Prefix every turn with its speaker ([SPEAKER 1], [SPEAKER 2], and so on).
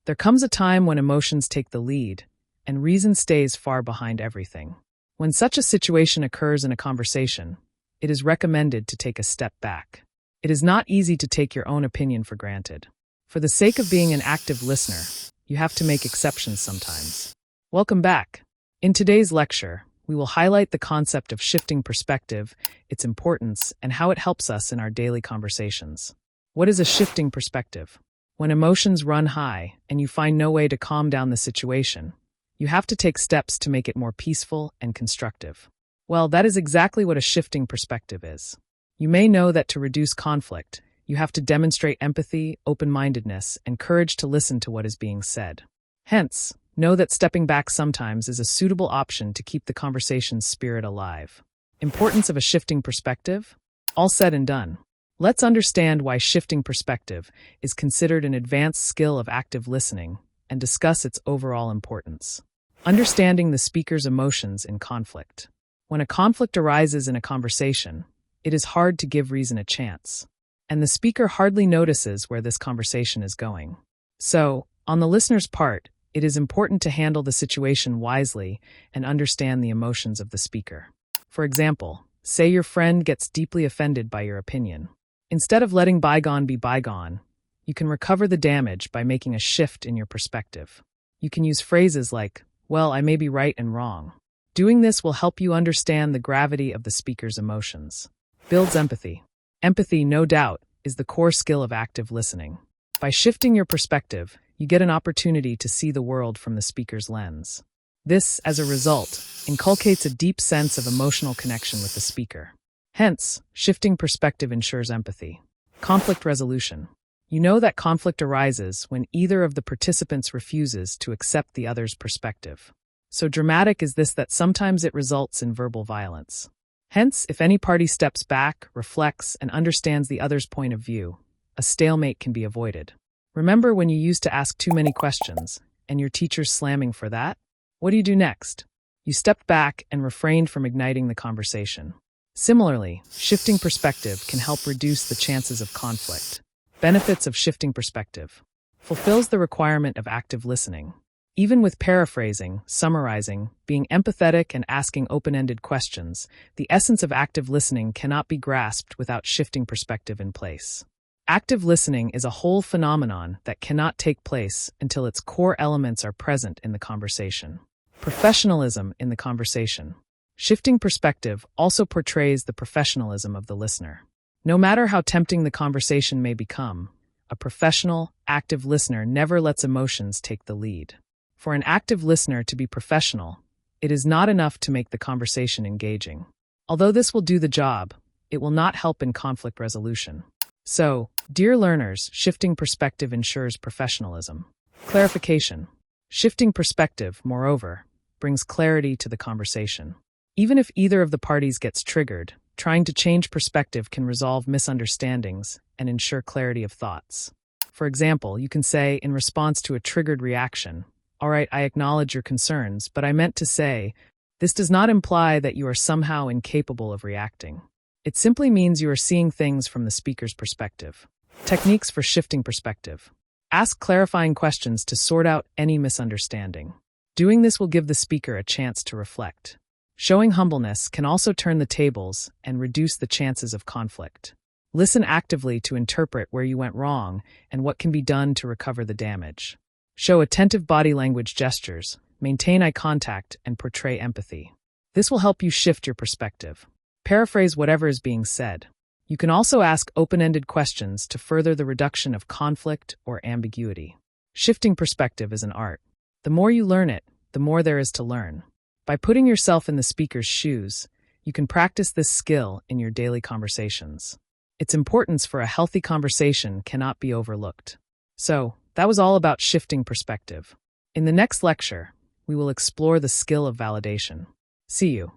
[SPEAKER 1] There comes a time when emotions take the lead, and reason stays far behind everything. When such a situation occurs in a conversation, it is recommended to take a step back. It is not easy to take your own opinion for granted. For the sake of being an active listener, you have to make exceptions sometimes. Welcome back. In today's lecture, we will highlight the concept of shifting perspective, its importance, and how it helps us in our daily conversations. What is a shifting perspective? When emotions run high and you find no way to calm down the situation, you have to take steps to make it more peaceful and constructive. Well, that is exactly what a shifting perspective is. You may know that to reduce conflict, you have to demonstrate empathy, open-mindedness, and courage to listen to what is being said. Hence, know that stepping back sometimes is a suitable option to keep the conversation's spirit alive. Importance of a shifting perspective? All said and done. Let's understand why shifting perspective is considered an advanced skill of active listening and discuss its overall importance. Understanding the speaker's emotions in conflict. When a conflict arises in a conversation, it is hard to give reason a chance, and the speaker hardly notices where this conversation is going. So, on the listener's part, it is important to handle the situation wisely and understand the emotions of the speaker. For example, say your friend gets deeply offended by your opinion. Instead of letting bygone be bygone, you can recover the damage by making a shift in your perspective. You can use phrases like, "Well, I may be right and wrong." Doing this will help you understand the gravity of the speaker's emotions. Builds empathy. Empathy, no doubt, is the core skill of active listening. By shifting your perspective, you get an opportunity to see the world from the speaker's lens. This, as a result, inculcates a deep sense of emotional connection with the speaker. Hence, shifting perspective ensures empathy. Conflict resolution. You know that conflict arises when either of the participants refuses to accept the other's perspective. So dramatic is this that sometimes it results in verbal violence. Hence, if any party steps back, reflects, and understands the other's point of view, a stalemate can be avoided. Remember when you used to ask too many questions, and your teacher's slamming for that? What do you do next? You stepped back and refrained from igniting the conversation. Similarly, shifting perspective can help reduce the chances of conflict. Benefits of shifting perspective. Fulfills the requirement of active listening. Even with paraphrasing, summarizing, being empathetic, and asking open-ended questions, the essence of active listening cannot be grasped without shifting perspective in place. Active listening is a whole phenomenon that cannot take place until its core elements are present in the conversation. Professionalism in the conversation. Shifting perspective also portrays the professionalism of the listener. No matter how tempting the conversation may become, a professional, active listener never lets emotions take the lead. For an active listener to be professional, it is not enough to make the conversation engaging. Although this will do the job, it will not help in conflict resolution. So, dear learners, shifting perspective ensures professionalism. Clarification. Shifting perspective, moreover, brings clarity to the conversation. Even if either of the parties gets triggered, trying to change perspective can resolve misunderstandings and ensure clarity of thoughts. For example, you can say, in response to a triggered reaction, "All right, I acknowledge your concerns, but I meant to say," this does not imply that you are somehow incapable of reacting. It simply means you are seeing things from the speaker's perspective. Techniques for shifting perspective. Ask clarifying questions to sort out any misunderstanding. Doing this will give the speaker a chance to reflect. Showing humbleness can also turn the tables and reduce the chances of conflict. Listen actively to interpret where you went wrong and what can be done to recover the damage. Show attentive body language gestures, maintain eye contact, and portray empathy. This will help you shift your perspective. Paraphrase whatever is being said. You can also ask open-ended questions to further the reduction of conflict or ambiguity. Shifting perspective is an art. The more you learn it, the more there is to learn. By putting yourself in the speaker's shoes, you can practice this skill in your daily conversations. Its importance for a healthy conversation cannot be overlooked. So, that was all about shifting perspective. In the next lecture, we will explore the skill of validation. See you.